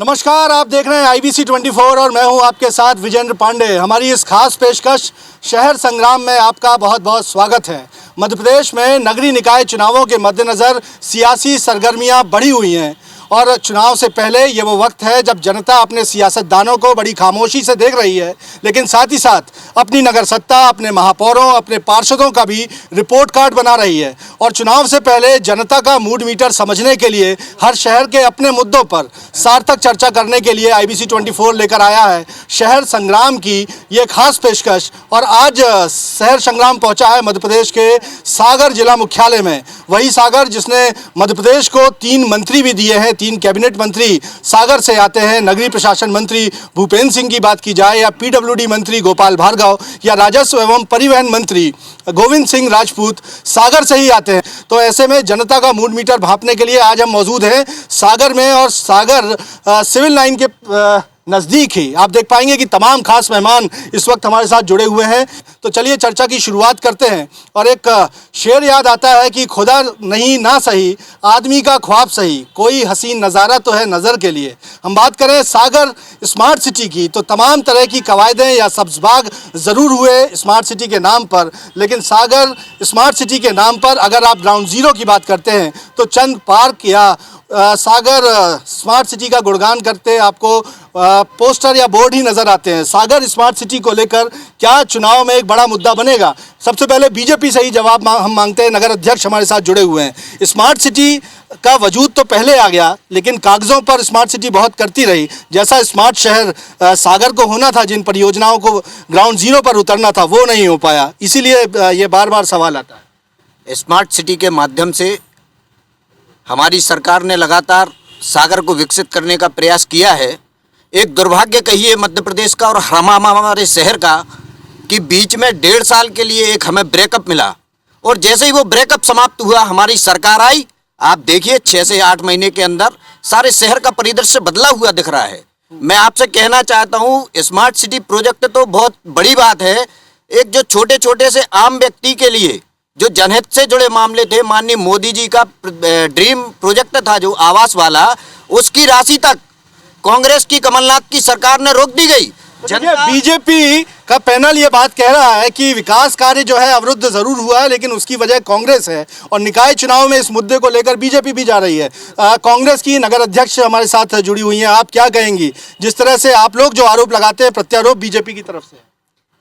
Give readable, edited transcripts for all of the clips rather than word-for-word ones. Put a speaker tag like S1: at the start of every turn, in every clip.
S1: नमस्कार, आप देख रहे हैं IBC 24 और मैं हूं आपके साथ विजेंद्र पांडे। हमारी इस खास पेशकश शहर संग्राम में आपका बहुत बहुत स्वागत है। मध्य प्रदेश में नगरीय निकाय चुनावों के मद्देनज़र सियासी सरगर्मियां बढ़ी हुई हैं और चुनाव से पहले ये वो वक्त है जब जनता अपने सियासतदानों को बड़ी खामोशी से देख रही है, लेकिन साथ ही साथ अपनी नगर सत्ता, अपने महापौरों, अपने पार्षदों का भी रिपोर्ट कार्ड बना रही है। और चुनाव से पहले जनता का मूड मीटर समझने के लिए हर शहर के अपने मुद्दों पर सार्थक चर्चा करने के लिए IBC 24 लेकर आया है शहर संग्राम की ये खास पेशकश। और आज शहर संग्राम पहुंचा है मध्य प्रदेश के सागर जिला मुख्यालय में, वही सागर जिसने मध्य प्रदेश को 3 मंत्री भी दिए हैं, 3 कैबिनेट मंत्री सागर से आते हैं। नगरीय प्रशासन मंत्री भूपेंद्र सिंह की बात की जाए या PWD मंत्री गोपाल भार्गव या राजस्व एवं परिवहन मंत्री गोविंद सिंह राजपूत सागर से ही आते हैं। तो ऐसे में जनता का मूड मीटर भांपने के लिए आज हम मौजूद हैं सागर में। और सागर सिविल लाइन के नज़दीक ही आप देख पाएंगे कि तमाम खास मेहमान इस वक्त हमारे साथ जुड़े हुए हैं। तो चलिए चर्चा की शुरुआत करते हैं। और एक शेर याद आता है कि खुदा नहीं ना सही, आदमी का ख्वाब सही, कोई हसीन नज़ारा तो है नज़र के लिए। हम बात करें सागर स्मार्ट सिटी की तो तमाम तरह की कवायदें या सब्ज़बाग ज़रूर हुए स्मार्ट सिटी के नाम पर, लेकिन सागर स्मार्ट सिटी के नाम पर अगर आप ग्राउंड ज़ीरो की बात करते हैं तो चंद पार्क या सागर स्मार्ट सिटी का गुणगान करते आपको पोस्टर या बोर्ड ही नज़र आते हैं। सागर स्मार्ट सिटी को लेकर क्या चुनाव में एक बड़ा मुद्दा बनेगा? सबसे पहले बीजेपी से ही जवाब हम मांगते हैं। नगर अध्यक्ष हमारे साथ जुड़े हुए हैं। स्मार्ट सिटी का वजूद तो पहले आ गया, लेकिन कागज़ों पर स्मार्ट सिटी बहुत करती रही। जैसा स्मार्ट शहर सागर को होना था, जिन परियोजनाओं को ग्राउंड ज़ीरो पर उतरना था, वो नहीं हो पाया। इसीलिए ये बार बार सवाल आता है।
S2: स्मार्ट सिटी के माध्यम से हमारी सरकार ने लगातार सागर को विकसित करने का प्रयास किया है। एक दुर्भाग्य कहिए मध्य प्रदेश का और हमारे शहर का कि बीच में 1.5 साल के लिए एक हमें ब्रेकअप मिला और जैसे ही वो ब्रेकअप समाप्त हुआ हमारी सरकार आई। आप देखिए 6 से 8 महीने के अंदर सारे शहर का परिदृश्य बदला हुआ दिख रहा है। मैं आपसे कहना चाहता हूँ, स्मार्ट सिटी प्रोजेक्ट तो बहुत बड़ी बात है। एक जो छोटे छोटे से आम व्यक्ति के लिए जो जनहित से जुड़े मामले थे, माननीय मोदी जी का ड्रीम प्रोजेक्ट था जो आवास वाला, उसकी राशि तक कांग्रेस की कमलनाथ की सरकार ने रोक दी गई।
S1: बीजेपी का पैनल ये बात कह रहा है कि विकास कार्य जो है अवरुद्ध जरूर हुआ है, लेकिन उसकी वजह कांग्रेस है। और निकाय चुनाव में इस मुद्दे को लेकर बीजेपी भी जा रही है। कांग्रेस की नगर अध्यक्ष हमारे साथ जुड़ी हुई हैं। आप क्या कहेंगी जिस तरह से आप लोग जो आरोप लगाते हैं, प्रत्यारोप बीजेपी की तरफ से?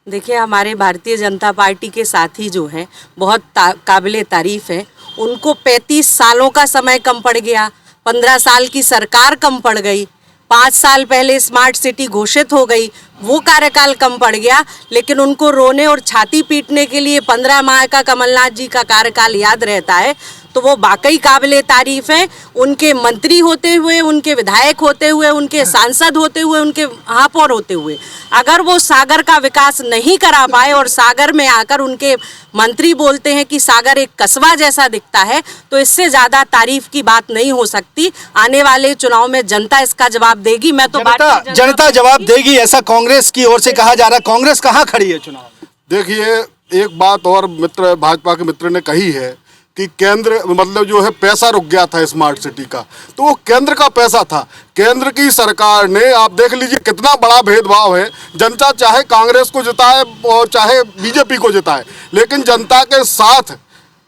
S3: देखिए, हमारे भारतीय जनता पार्टी के साथी जो हैं बहुत काबिले तारीफ है। उनको 35 सालों का समय कम पड़ गया, 15 साल की सरकार कम पड़ गई, 5 साल पहले स्मार्ट सिटी घोषित हो गई, वो कार्यकाल कम पड़ गया। लेकिन उनको रोने और छाती पीटने के लिए 15 माह का कमलनाथ जी का कार्यकाल याद रहता है। तो वो वाकई काबिले तारीफ है। उनके मंत्री होते हुए, उनके विधायक होते हुए, उनके सांसद होते हुए, उनके महापौर होते हुए अगर वो सागर का विकास नहीं करा पाए और सागर में आकर उनके मंत्री बोलते हैं कि सागर एक कस्बा जैसा दिखता है, तो इससे ज़्यादा तारीफ की बात नहीं हो सकती। आने वाले चुनाव में जनता इसका जवाब देगी। मैं तो
S1: जनता जवाब देगी ऐसा कांग्रेस की ओर से कहा जा रहा है। कांग्रेस कहाँ खड़ी है चुनाव में?
S4: देखिए, एक बात और मित्र भाजपा के मित्र ने कही है कि केंद्र मतलब जो है पैसा रुक गया था स्मार्ट सिटी का, तो वो केंद्र का पैसा था। केंद्र की सरकार ने, आप देख लीजिए कितना बड़ा भेदभाव है। जनता चाहे कांग्रेस को जिताए और चाहे बीजेपी को जिताए, लेकिन जनता के साथ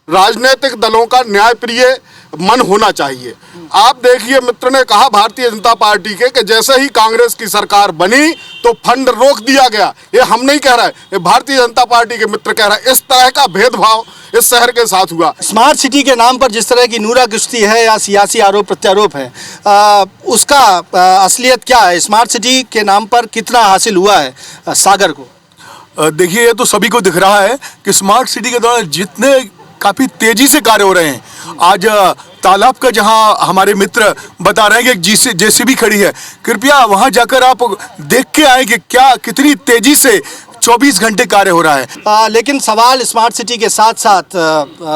S4: राजनीतिक दलों का न्यायप्रिय मन होना चाहिए। आप देखिए, मित्र ने कहा भारतीय जनता पार्टी के कि जैसे ही कांग्रेस की सरकार बनी तो फंड रोक दिया गया। ये हम नहीं कह रहे, ये भारतीय जनता पार्टी के मित्र कह रहे हैं। इस तरह का भेदभाव इस शहर के साथ हुआ।
S1: स्मार्ट सिटी के नाम पर जिस तरह की नूरा कुश्ती है या सियासी आरोप प्रत्यारोप है, उसका असलियत क्या है? स्मार्ट सिटी के नाम पर कितना हासिल हुआ है सागर को?
S5: देखिए, ये तो सभी को दिख रहा है कि स्मार्ट सिटी के दौरान जितने काफ़ी तेज़ी से कार्य हो रहे हैं। आज तालाब का जहां हमारे मित्र बता रहे हैं कि JCB खड़ी है, कृपया वहां जाकर आप देख के आए कि क्या कितनी तेज़ी से 24 घंटे कार्य हो रहा है।
S1: लेकिन सवाल स्मार्ट सिटी के साथ साथ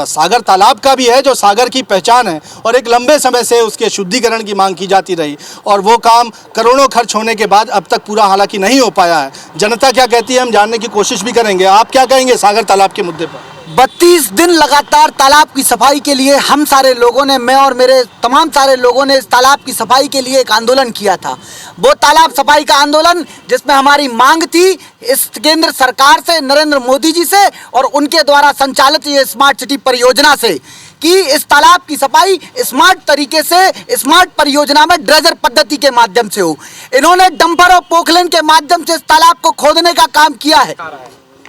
S1: सागर तालाब का भी है, जो सागर की पहचान है और एक लंबे समय से उसके शुद्धिकरण की मांग की जाती रही, और वो काम करोड़ों खर्च होने के बाद अब तक पूरा हालांकि नहीं हो पाया है। जनता क्या कहती है हम जानने की कोशिश भी करेंगे। आप क्या कहेंगे सागर तालाब के मुद्दे पर?
S6: 32 दिन लगातार तालाब की सफाई के लिए हम सारे लोगों ने, मैं और मेरे तमाम सारे लोगों ने इस तालाब की सफाई के लिए एक आंदोलन किया था। वो तालाब सफाई का आंदोलन जिसमें हमारी मांग थी इस केंद्र सरकार से, नरेंद्र मोदी जी से और उनके द्वारा संचालित ये स्मार्ट सिटी परियोजना से, कि इस तालाब की सफाई स्मार्ट तरीके से, स्मार्ट परियोजना में ड्रेजर पद्धति के माध्यम से हो। इन्होंने डंपर और पोखलेन के माध्यम से इस तालाब को खोदने का काम किया है।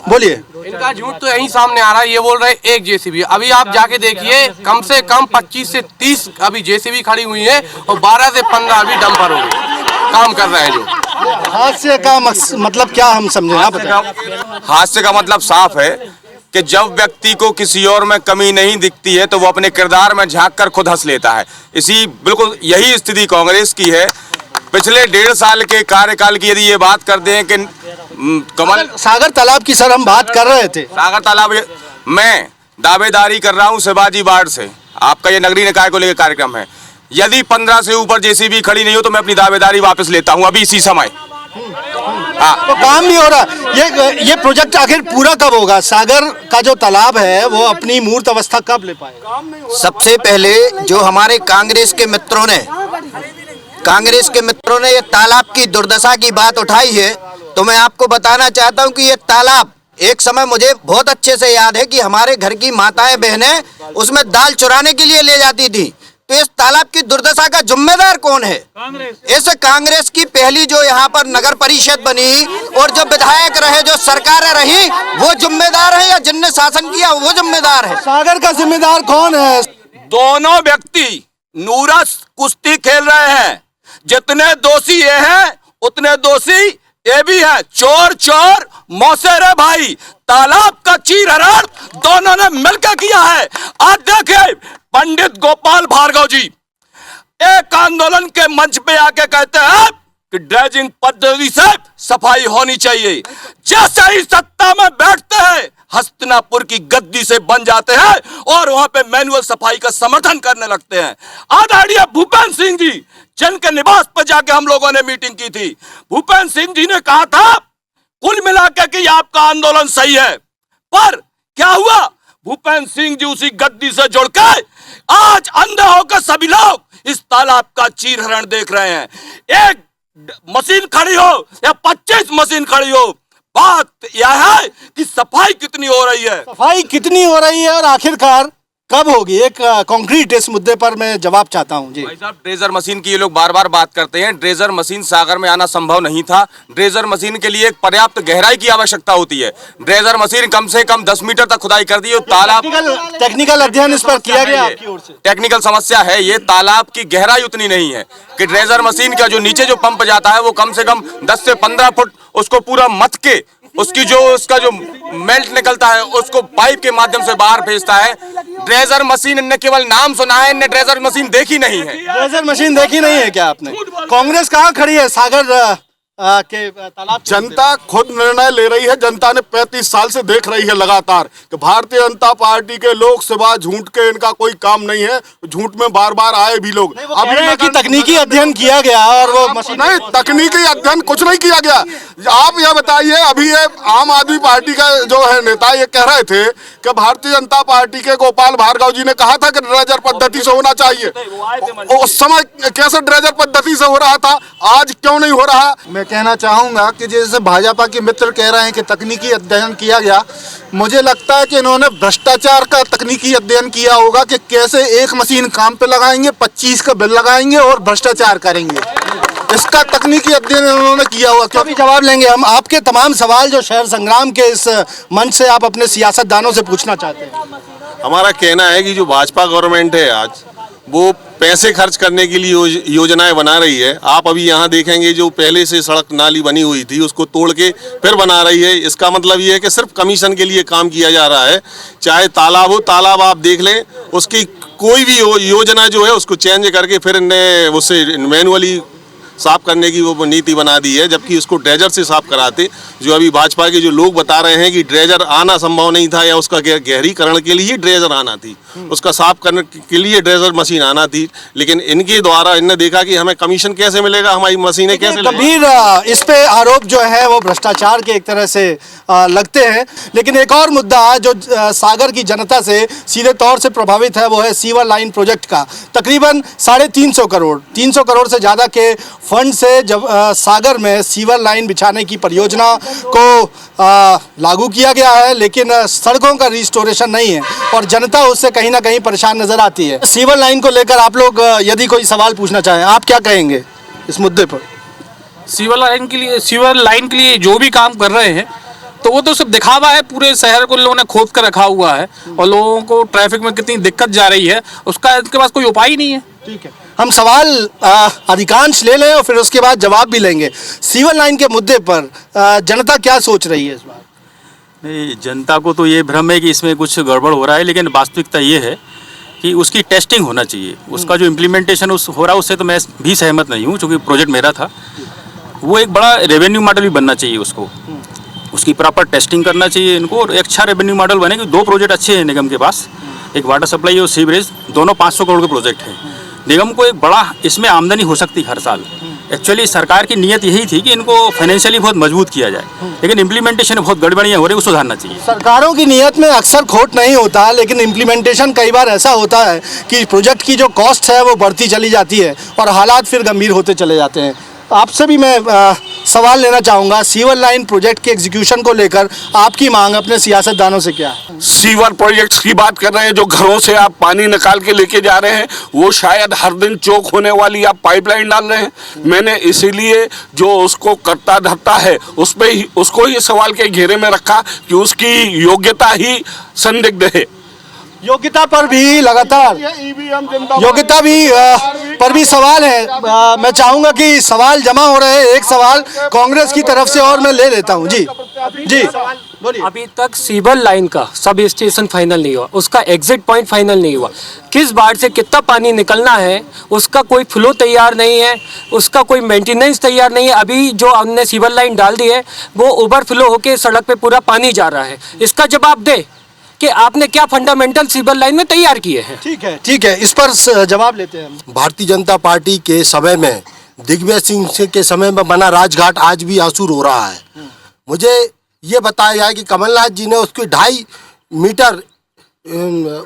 S1: बोलिए।
S7: इनका झूठ तो यही सामने आ रहा है। ये बोल रहे हैं एक जेसीबी, अभी आप जाके देखिए कम से कम 25 से 30 अभी जेसीबी खड़ी हुई है और 12 से 15 अभी डंपर हो गए काम कर रहे हैं। जो
S1: हादसे का मतलब क्या हम समझे, आप बताएं।
S8: हादसे का मतलब साफ है कि जब व्यक्ति को किसी और में कमी नहीं दिखती है तो वो अपने किरदार में झांक कर खुद हंस लेता है। इसी बिल्कुल यही स्थिति कांग्रेस की है। पिछले 1.5 साल के कार्यकाल की यदि ये बात कर दें कि कमल
S1: सागर तालाब की सर हम बात कर रहे थे।
S8: सागर तालाब, मैं दावेदारी कर रहा हूं शिवाजी वार्ड से, आपका ये नगरीय निकाय को लेकर कार्यक्रम है। यदि 15 से ऊपर जेसीबी खड़ी नहीं हो तो मैं अपनी दावेदारी वापस लेता हूं अभी इसी समय।
S1: तो काम भी हो रहा। ये प्रोजेक्ट आखिर पूरा कब होगा? सागर का जो तालाब है वो अपनी मूर्त अवस्था कब ले पाएगा?
S2: सबसे पहले जो हमारे कांग्रेस के मित्रों ने ये तालाब की दुर्दशा की बात उठाई है, तो मैं आपको बताना चाहता हूं कि ये तालाब एक समय मुझे बहुत अच्छे से याद है कि हमारे घर की माताएं बहनें उसमें दाल चुराने के लिए ले जाती थी। तो इस तालाब की दुर्दशा का जिम्मेदार कौन है? इस कांग्रेस की पहली जो यहाँ पर नगर परिषद बनी और जो विधायक रहे, जो सरकारें रही, वो जिम्मेदार है या जिनने शासन किया वो जिम्मेदार है?
S1: सागर का जिम्मेदार कौन है?
S8: दोनों व्यक्ति नूरा कुश्ती खेल रहे हैं। जितने दोषी ये हैं उतने दोषी ये भी है। चोर चोर मौसेरे भाई, तालाब का चीरहरण दोनों ने मिलकर किया है। आज देखिए पंडित गोपाल भार्गव जी एक आंदोलन के मंच पे आके कहते हैं कि ड्रेजिंग पद्धति से सफाई होनी चाहिए। जैसे ही सत्ता में बैठते हैं हस्तिनापुर की गद्दी से बन जाते हैं और वहां पे मैनुअल सफाई का समर्थन करने लगते हैं। आदरणीय भूपेंद्र सिंह जी जिनके निवास पर जाके हम लोगों ने मीटिंग की थी, भूपेंद्र सिंह जी ने कहा था कुल मिलाकर कि आपका आंदोलन सही है, पर क्या हुआ? भूपेंद्र सिंह जी उसी गद्दी से जुड़कर आज अंधे होकर सभी लोग इस तालाब का चीरहरण देख रहे हैं। एक मशीन खड़ी हो या 25 मशीन खड़ी हो, बात यह है कि सफाई कितनी हो रही है।
S1: सफाई कितनी हो रही है और आखिरकार कब होगी? एक कॉन्क्रीट इस मुद्दे पर मैं जवाब चाहता हूं जी।
S8: भाई साहब, ड्रेजर मशीन की ये लोग बार बार बात करते हैं। ड्रेजर मशीन सागर में आना संभव नहीं था। ड्रेजर मशीन के लिए एक पर्याप्त गहराई की आवश्यकता होती है। ड्रेजर मशीन कम से कम 10 मीटर तक खुदाई कर दी। तालाब
S1: टेक्निकल अध्ययन इस पर किया गया आपकी ओर से?
S8: टेक्निकल समस्या है ये, तालाब की गहराई उतनी नहीं है कि ड्रेजर मशीन का जो नीचे जो पंप जाता है वो कम से कम 10 से 15 फुट उसको पूरा मथ के उसकी जो उसका जो मेल्ट निकलता है उसको पाइप के माध्यम से बाहर भेजता है। ड्रेजर मशीन ने केवल नाम सुना है, इनने ड्रेजर मशीन देखी नहीं है।
S1: ड्रेजर मशीन देखी नहीं है क्या आपने? कांग्रेस कहाँ खड़ी है सागर के तालाब?
S4: जनता खुद निर्णय ले रही है। जनता ने 35 साल से देख रही है लगातार कि भारतीय जनता पार्टी के लोग सिवा झूठ के इनका कोई काम नहीं है। झूठ में बार बार आए भी लोग।
S1: अभी की तकनीकी अध्ययन किया गया और वो मशीन
S4: नहीं, तकनीकी अध्ययन कुछ नहीं किया गया। आप यह बताइए, अभी ये आम आदमी पार्टी का जो है नेता ये कह रहे थे कि भारतीय जनता पार्टी के गोपाल भार्गव जी ने कहा था कि ड्रेजर पद्धति से होना चाहिए। उस समय कैसे ड्रेजर पद्धति से हो रहा था, आज क्यों नहीं हो रहा?
S9: मैं कहना चाहूँगा कि जैसे भाजपा के मित्र कह रहे हैं कि तकनीकी अध्ययन किया गया, मुझे लगता है कि इन्होंने भ्रष्टाचार का तकनीकी अध्ययन किया होगा कि कैसे एक मशीन काम पे लगाएंगे, 25 का बिल लगाएंगे और भ्रष्टाचार करेंगे। इसका तकनीकी अध्ययन इन्होंने किया हुआ।
S1: क्योंकि जवाब लेंगे हम आपके तमाम सवाल जो शहर संग्राम के इस मंच से आप अपने सियासतदानों से पूछना चाहते हैं।
S10: हमारा कहना है कि जो भाजपा गवर्नमेंट है आज वो पैसे खर्च करने के लिए योजनाएं बना रही है। आप अभी यहाँ देखेंगे जो पहले से सड़क नाली बनी हुई थी उसको तोड़ के फिर बना रही है। इसका मतलब ये है कि सिर्फ कमीशन के लिए काम किया जा रहा है। चाहे तालाब हो, तालाब आप देख लें, उसकी कोई भी योजना जो है उसको चेंज करके फिर उससे मैनुअली साफ करने की वो नीति बना दी है, जबकि उसको ड्रेजर से साफ कराते। जो अभी भाजपा के जो लोग बता रहे हैं कि ड्रेजर आना संभव नहीं था या उसका गहरीकरण के लिए ड्रेजर आना थी, उसका साफ करने के लिए ड्रेजर मशीन आना थी, लेकिन इनके द्वारा इनने देखा कि हमें कमीशन कैसे मिलेगा, हमारी मशीनें कैसे
S1: गंभीर इस पे आरोप जो है वो भ्रष्टाचार के एक तरह से लगते हैं। लेकिन एक और मुद्दा जो सागर की जनता से सीधे तौर से प्रभावित है वो है सीवर लाइन प्रोजेक्ट का। तकरीबन 350 करोड़ से ज़्यादा के फंड से जब सागर में सीवर लाइन बिछाने की परियोजना को लागू किया गया है, लेकिन सड़कों का रिस्टोरेशन नहीं है और जनता उससे कहीं ना कहीं परेशान नजर आती है। सीवर लाइन को लेकर आप लोग यदि कोई सवाल पूछना चाहें, आप क्या कहेंगे इस मुद्दे पर?
S11: सीवर लाइन के लिए जो भी काम कर रहे हैं तो वो तो सिर्फ दिखावा है। पूरे शहर को लोगों ने खोद कर रखा हुआ है और लोगों को ट्रैफिक में कितनी दिक्कत जा रही है उसका इनके पास कोई उपाय ही नहीं है।
S1: ठीक है, हम सवाल अधिकांश ले लें और फिर उसके बाद जवाब भी लेंगे। सीवर लाइन के मुद्दे पर जनता क्या सोच रही है इस बार?
S12: नहीं, जनता को तो ये भ्रम है कि इसमें कुछ गड़बड़ हो रहा है, लेकिन वास्तविकता ये है कि उसकी टेस्टिंग होना चाहिए। उसका जो इम्प्लीमेंटेशन हो रहा है उससे तो मैं भी सहमत नहीं हूँ, क्योंकि प्रोजेक्ट मेरा था। वो एक बड़ा रेवेन्यू मॉडल भी बनना चाहिए उसको, उसकी प्रॉपर टेस्टिंग करना चाहिए इनको, और एक अच्छा रेवेन्यू मॉडल बने कि 2 प्रोजेक्ट अच्छे हैं निगम के पास, एक वाटर सप्लाई और सीवरेज, दोनों 500 करोड़ के प्रोजेक्ट हैं। निगम को एक बड़ा इसमें आमदनी हो सकती है हर साल। एक्चुअली सरकार की नीयत यही थी कि इनको फाइनेंशियली बहुत मजबूत किया जाए, लेकिन इम्प्लीमेंटेशन में बहुत गड़बड़ियाँ हो रही है, उसको सुधारना चाहिए।
S1: सरकारों की नीयत में अक्सर खोट नहीं होता, लेकिन इम्प्लीमेंटेशन कई बार ऐसा होता है कि प्रोजेक्ट की जो कॉस्ट है वो बढ़ती चली जाती है और हालात फिर गंभीर होते चले जाते हैं। आपसे भी मैं सवाल लेना चाहूँगा, सीवर लाइन प्रोजेक्ट के एग्जीक्यूशन को लेकर आपकी मांग अपने सियासतदानों से क्या है?
S13: सीवर प्रोजेक्ट्स की बात कर रहे हैं, जो घरों से आप पानी निकाल के लेके जा रहे हैं, वो शायद हर दिन चोक होने वाली आप पाइपलाइन डाल रहे हैं। मैंने इसीलिए जो उसको करता धरता है उसको ही सवाल के घेरे में रखा कि उसकी योग्यता ही संदिग्ध है।
S1: योग्यता पर भी लगातार योग्यता भी पर भी सवाल है। मैं चाहूंगा कि सवाल जमा हो रहे हैं। एक सवाल कांग्रेस की तरफ से और मैं ले लेता हूं। जी जी बोलिए।
S14: अभी तक सीवर लाइन का सब स्टेशन फाइनल नहीं हुआ, उसका एग्जिट पॉइंट फाइनल नहीं हुआ। किस बाढ़ से कितना पानी निकलना है उसका कोई फ्लो तैयार नहीं है, उसका कोई मेंटेनेंस तैयार नहीं है। अभी जो हमने सीवर लाइन डाल दी है वो ओवरफ्लो होके सड़क पे पूरा पानी जा रहा है। इसका जवाब दे कि आपने क्या फंडामेंटल सीवर लाइन में तैयार किए हैं।
S1: ठीक है, इस पर जवाब लेते हैं हम।
S15: भारतीय जनता पार्टी के समय में, दिग्विजय सिंह के समय में बना राजघाट आज भी आंसू हो रहा है। मुझे ये बताया जाए कि कमलनाथ जी ने उसकी 2.5 मीटर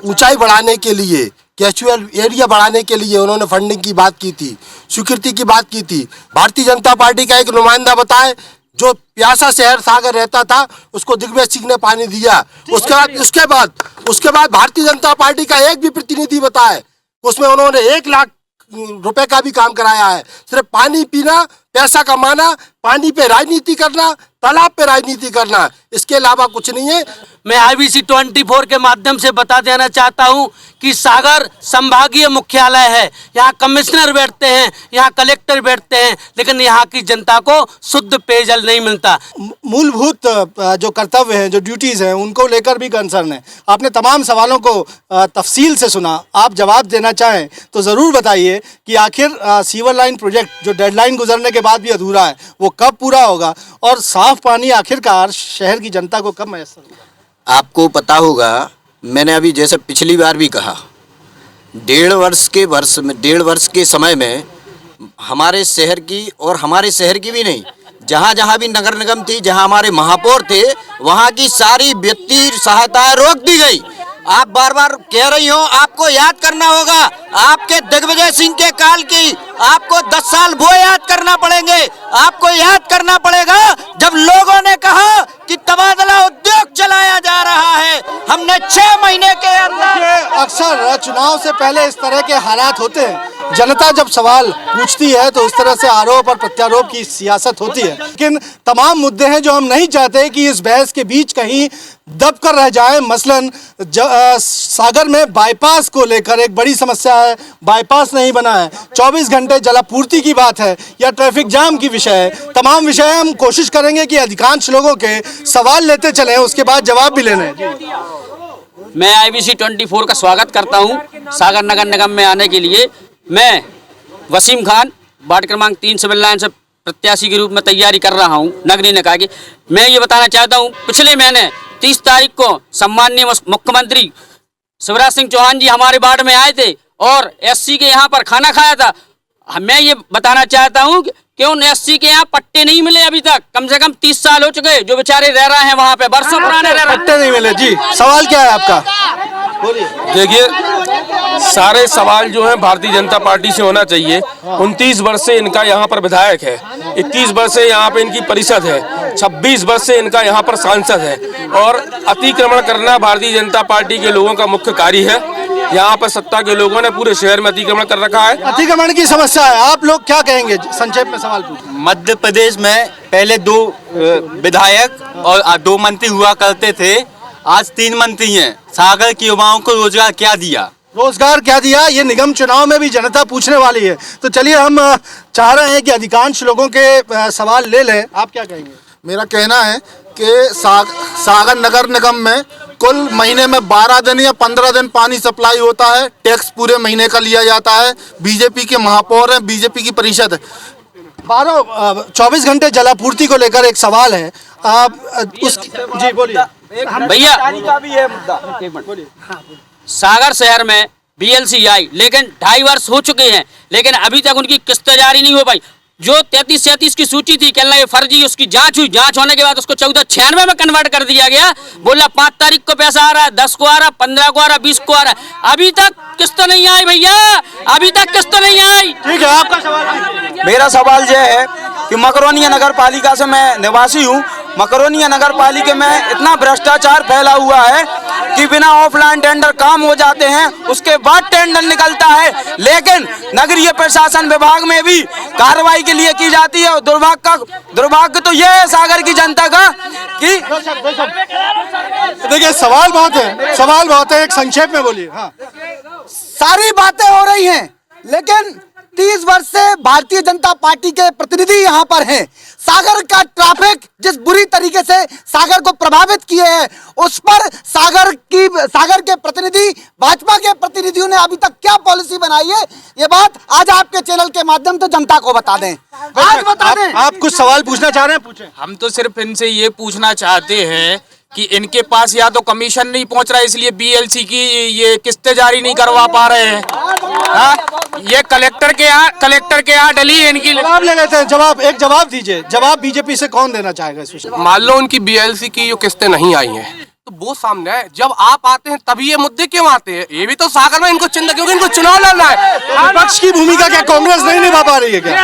S15: ऊंचाई बढ़ाने के लिए, कैचुअल एरिया बढ़ाने के लिए उन्होंने फंडिंग की बात की थी, स्वीकृति की बात की थी। भारतीय जनता पार्टी का एक नुमाइंदा बताए, जो प्यासा शहर सागर रहता था उसको दिग्विजय सिंह ने पानी दिया। उसके बाद भारतीय जनता पार्टी का एक भी प्रतिनिधि बताए, उसमें उन्होंने 1 लाख रुपए का भी काम कराया है। सिर्फ पानी पीना, पैसा कमाना, पानी पे राजनीति करना, तालाब पे राजनीति करना, इसके अलावा कुछ नहीं है।
S14: मैं IBC 24 के माध्यम से बता देना चाहता हूं कि सागर संभागीय मुख्यालय है, यहाँ कमिश्नर बैठते हैं, यहाँ कलेक्टर बैठते हैं, लेकिन यहाँ की जनता को शुद्ध पेयजल नहीं मिलता।
S1: मूलभूत जो कर्तव्य हैं, जो ड्यूटीज़ हैं, उनको लेकर भी कंसर्न है। आपने तमाम सवालों को तफसील से सुना। आप जवाब देना चाहें तो ज़रूर बताइए कि आखिर सीवर लाइन प्रोजेक्ट जो डेडलाइन गुजरने के बाद भी अधूरा है वो कब पूरा होगा और साफ पानी आखिरकार शहर की जनता को कब मैसर होगा?
S2: आपको पता होगा, मैंने अभी जैसे पिछली बार भी कहा, 1.5 वर्ष के समय में हमारे शहर की, और हमारे शहर की भी नहीं, जहाँ जहाँ भी नगर निगम थी, जहाँ हमारे महापौर थे, वहाँ की सारी वित्तीय सहायता रोक दी गई। आप बार बार कह रही हो, आपको याद करना होगा आपके दिग्विजय सिंह के काल की, आपको 10 साल वो याद करना पड़ेंगे। आपको याद करना पड़ेगा जब लोगों ने कहा कि तबादला उद्योग चलाया जा रहा है, हमने 6 महीने के अंदर।
S1: अक्सर चुनाव से पहले इस तरह के हालात होते हैं। जनता जब सवाल पूछती है तो इस तरह से आरोप और प्रत्यारोप की सियासत होती है, लेकिन तमाम मुद्दे हैं जो हम नहीं चाहते कि इस बहस के बीच कहीं दब कर रह जाए। मसलन सागर में बाईपास को लेकर एक बड़ी समस्या है, बाईपास नहीं बना है, 24 घंटे जलापूर्ति की बात है या ट्रैफिक जाम की विषय है। तमाम विषय हम कोशिश करेंगे कि अधिकांश लोगों के सवाल लेते चलें, उसके बाद जवाब भी लेने।
S14: मैं IBC 24 का स्वागत करता हूं सागर नगर निगम में आने के लिए। मैं वसीम खान
S16: वार्ड क्रमांक 3 सिविल लाइन से प्रत्याशी के रूप में तैयारी कर रहा हूं नगरीय निकाय की। मैं ये बताना चाहता हूं, पिछले महीने 30 तारीख को सम्माननीय मुख्यमंत्री शिवराज सिंह चौहान जी हमारे वार्ड में आए थे और एससी के यहाँ पर खाना खाया था। मैं ये बताना चाहता हूँ कि उन एससी के यहाँ पट्टे नहीं मिले अभी तक, कम से कम 30 साल हो चुके जो बेचारे रह रहे हैं वहाँ पे, वर्षों पुराने रह रहे हैं।
S1: पट्टे नहीं मिले। जी, सवाल क्या है आपका? बोलिए।
S7: देखिए, सारे सवाल जो हैं भारतीय जनता पार्टी से होना चाहिए। 29 वर्ष से इनका यहाँ पर विधायक है, 21 वर्ष से यहाँ पे इनकी परिषद है, 26 वर्ष से इनका यहाँ पर सांसद है और अतिक्रमण करना भारतीय जनता पार्टी के लोगों का मुख्य कार्य है। यहाँ पर सत्ता के लोगों ने पूरे शहर में अतिक्रमण कर रखा है।
S1: अतिक्रमण की समस्या है, आप लोग क्या कहेंगे? संक्षेप में सवाल पूछिए।
S17: मध्य प्रदेश में पहले 2 विधायक और 2 मंत्री हुआ करते थे, आज 3 मंत्री हैं। सागर के युवाओं को रोजगार क्या दिया?
S1: रोजगार क्या दिया, ये निगम चुनाव में भी जनता पूछने वाली है। तो चलिए, हम चाह रहे हैं कि अधिकांश लोगों के सवाल ले लें। आप क्या कहेंगे?
S9: मेरा कहना है कि सागर नगर निगम में कुल महीने में 12 दिन या 15 दिन पानी सप्लाई होता है, टैक्स पूरे महीने का लिया जाता है। बीजेपी के महापौर हैं, बीजेपी की परिषद है।
S1: 24 घंटे जलापूर्ति को लेकर एक सवाल है। आप जी बोलिए
S16: भैया। सागर शहर में BLC आई, लेकिन 2.5 वर्ष हो चुके हैं, लेकिन अभी तक उनकी किस्त जारी नहीं हो पाई। जो 33-37 की सूची थी, कहना ये फर्जी, उसकी जांच हुई, जांच होने के बाद उसको 1496 में कन्वर्ट कर दिया गया। बोला 5 तारीख को पैसा आ रहा है, 10 को आ रहा, 15 को आ रहा, 20 को आ रहा है, अभी तक किस्त नहीं आई भैया, अभी तक किस्त नहीं आई।
S1: ठीक है, आपका सवाल?
S6: मेरा सवाल यह है कि मकरोनिया नगर पालिका से मैं निवासी हूँ। मकरोनिया नगर पालिका में इतना भ्रष्टाचार फैला हुआ है कि बिना ऑफलाइन टेंडर काम हो जाते हैं, उसके बाद टेंडर निकलता है, लेकिन नगरीय प्रशासन विभाग में भी कार्रवाई के लिए की जाती है। दुर्भाग्य तो यह है सागर की जनता का कि
S1: देखिए, सवाल बहुत है, एक संक्षेप में बोलिए। हाँ,
S6: सारी बातें हो रही हैं, लेकिन 30 वर्ष से भारतीय जनता पार्टी के प्रतिनिधि यहाँ पर हैं। सागर का ट्रैफिक जिस बुरी तरीके से सागर को प्रभावित किए हैं, उस पर सागर के प्रतिनिधि, भाजपा के प्रतिनिधियों ने अभी तक क्या पॉलिसी बनाई है, ये बात आज आपके चैनल के माध्यम से जनता को बता दें। आज बता दें।
S1: आप कुछ सवाल पूछना चाह रहे हैं, पूछें।
S11: हम तो सिर्फ इनसे ये पूछना चाहते हैं कि इनके पास या तो कमीशन नहीं पहुंच रहा है, इसलिए BLC की ये किस्तें जारी नहीं करवा पा रहे हैं। ये कलेक्टर के यहाँ डली है इनकी।
S1: जवाब ले लेते हैं, एक जवाब दीजिए। जवाब बीजेपी से कौन देना चाहेगा इस विषय?
S7: मान लो उनकी BLC की जो किस्तें नहीं आई हैं, तो वो सामने है। जब आप आते हैं तभी ये मुद्दे क्यों आते हैं? ये भी तो सागर में इनको चिंता, क्योंकि इनको चुनाव लड़ना है।
S1: विपक्ष की भूमिका क्या कांग्रेस नहीं निभा पा रही है क्या?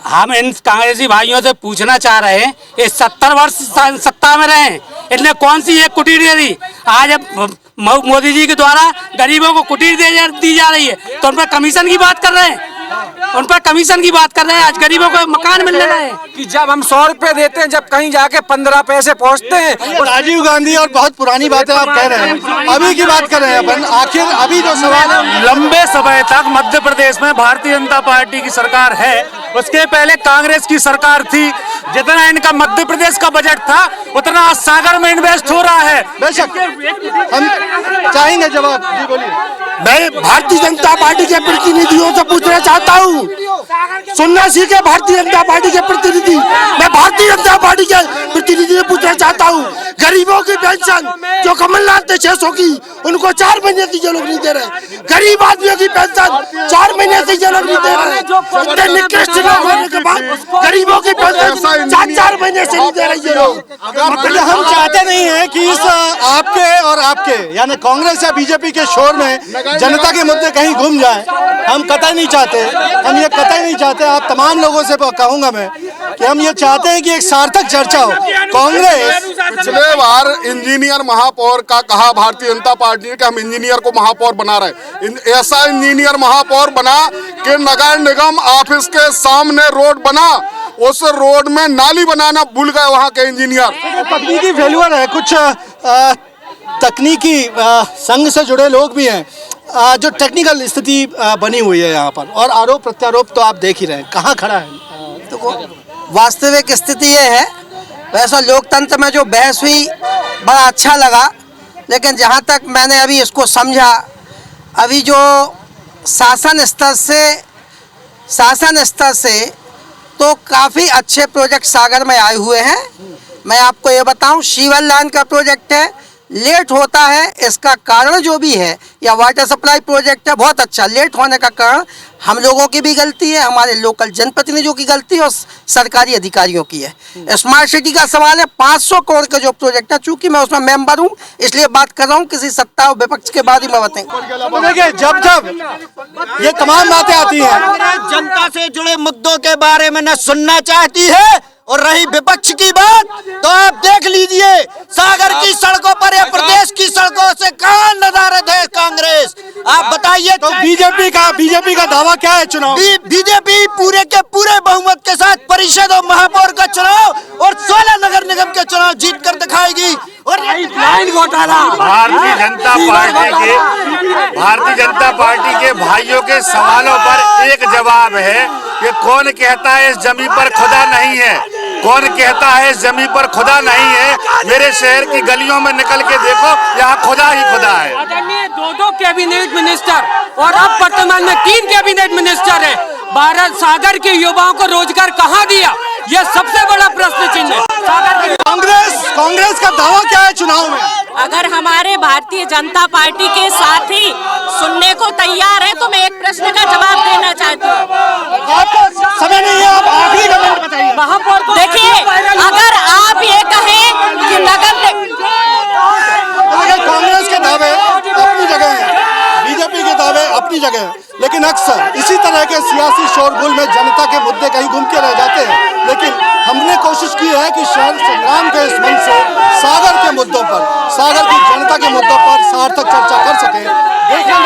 S14: हम इन कांग्रेसी भाइयों से पूछना चाह रहे हैं, ये 70 वर्ष सत्ता में रहे, इतने कौन सी एक कुटीर दे दी? आज मोदी जी के द्वारा गरीबों को कुटीर दी जा रही है, तो उन पर कमीशन की बात कर रहे हैं, आज गरीबों को मकान मिल रहा है।
S6: कि जब हम 100 रुपए देते हैं, जब कहीं जाके 15 पैसे पहुंचते हैं।
S1: राजीव गांधी और बहुत पुरानी बातें आप कह रहे हैं, अभी की बात कर रहे हैं अपन। आखिर अभी जो सवाल है,
S14: लंबे समय तक मध्य प्रदेश में भारतीय जनता पार्टी की सरकार है, उसके पहले कांग्रेस की सरकार थी। जितना इनका मध्य प्रदेश का बजट था, उतना आज सागर में इन्वेस्ट हो रहा है।
S1: बेशक हम चाहेंगे जवाब। जी बोलिए।
S15: मैं भारतीय जनता पार्टी के प्रतिनिधियों से पूछना चाहता हूँ, सुनना सीखे भारतीय जनता पार्टी के प्रतिनिधि। मैं भारतीय जनता पार्टी के प्रतिनिधि से पूछना चाहता हूँ, गरीबों की पेंशन जो कमलनाथ ने 600 की, उनको 4 महीने से ये लोग नहीं दे रहे। गरीब आदमियों की पेंशन 4 महीने से ये लोग नहीं दे रहे। इतने निकृष्ट लोग होने के बाद गरीबों की पेंशन 4 महीने से नहीं दे रही है लोग।
S1: हम चाहते नहीं है कि इस आपके यानी कांग्रेस या बीजेपी के शोर में जनता के मुद्दे कहीं घूम जाए। हम कतई नहीं चाहते, आप तमाम लोगों से कहूंगा मैं कि हम ये चाहते हैं कि एक सार्थक चर्चा हो। कांग्रेस
S4: पिछले बार इंजीनियर महापौर का कहा भारतीय जनता पार्टी ने कि हम इंजीनियर को महापौर बना रहे हैं। ऐसा इंजीनियर महापौर बना कि नगर निगम ऑफिस के सामने रोड बना, उस रोड में नाली बनाना भूल गए वहाँ के इंजीनियर।
S1: तकनीकी फेल्यूर है, कुछ तकनीकी संघ से जुड़े लोग भी हैं, जो टेक्निकल स्थिति बनी हुई है यहाँ पर, और आरोप प्रत्यारोप तो आप देख ही रहे हैं। कहाँ खड़ा है?
S6: तो वास्तविक स्थिति ये है, वैसा लोकतंत्र में जो बहस हुई बड़ा अच्छा लगा, लेकिन जहाँ तक मैंने अभी इसको समझा, अभी जो शासन स्तर से तो काफ़ी अच्छे प्रोजेक्ट सागर में आए हुए हैं। मैं आपको ये बताऊं, सीवर लाइन का प्रोजेक्ट है, लेट होता है, इसका कारण जो भी है, या वाटर सप्लाई प्रोजेक्ट है, बहुत अच्छा, लेट होने का कारण हम लोगों की भी गलती है, हमारे लोकल जनप्रतिनिधियों की गलती है और सरकारी अधिकारियों की है। स्मार्ट सिटी का सवाल है, 500 करोड़ का जो प्रोजेक्ट है, चूंकि मैं उसमें मेंबर हूं इसलिए बात कर रहा हूं, किसी सत्ता और विपक्ष के बारे में बताएं।
S1: देखिए, जब ये तमाम बातें आती हैं,
S2: जनता से जुड़े मुद्दों के बारे में न सुनना चाहती है, और रही विपक्ष की बात, तो आप देख लीजिए सागर की सड़कों पर या प्रदेश की सड़कों से कहां नदारद है कांग्रेस। आप बताइए।
S1: तो बीजेपी का दावा क्या है चुनाव?
S2: बीजेपी पूरे के पूरे बहुमत के साथ परिषद और महापौर का चुनाव और 16 नगर निगम के चुनाव जीत कर दिखाएगी। और
S18: भारतीय जनता पार्टी के भाइयों के सवालों पर एक जवाब है कि कौन कहता है इस जमीन पर खुदा नहीं है, कौन कहता है इस जमीन पर खुदा नहीं है। मेरे शहर की गलियों में निकल के देखो, यहाँ खुदा ही खुदा है।
S14: आदरणीय 2 कैबिनेट मिनिस्टर और अब वर्तमान में 3 कैबिनेट मिनिस्टर है। भारत सागर के युवाओं को रोजगार कहाँ दिया, यह सबसे बड़ा प्रश्न चिन्ह है।
S1: कांग्रेस का दावा क्या है चुनाव में?
S3: अगर हमारे भारतीय जनता पार्टी के साथी सुनने को तैयार है तो मैं एक प्रश्न का जवाब देना चाहती हूँ।
S1: आपको समय नहीं है, आप आखिरी कमेंट बताइए।
S3: महापौर को देखिए, अगर आप ये कहें कि नगर
S1: कांग्रेस के दावे अपनी जगह है, बीजेपी के दावे अपनी जगह है, लेकिन अक्सर इसी तरह के सियासी शोरगुल में जनता के मुद्दे कहीं घूम के रह जाते हैं। लेकिन हमने कोशिश की है कि शहर संग्राम के इस मंच से सागर के मुद्दों पर, सागर की जनता के मुद्दों पर सार्थक चर्चा कर सके। देखने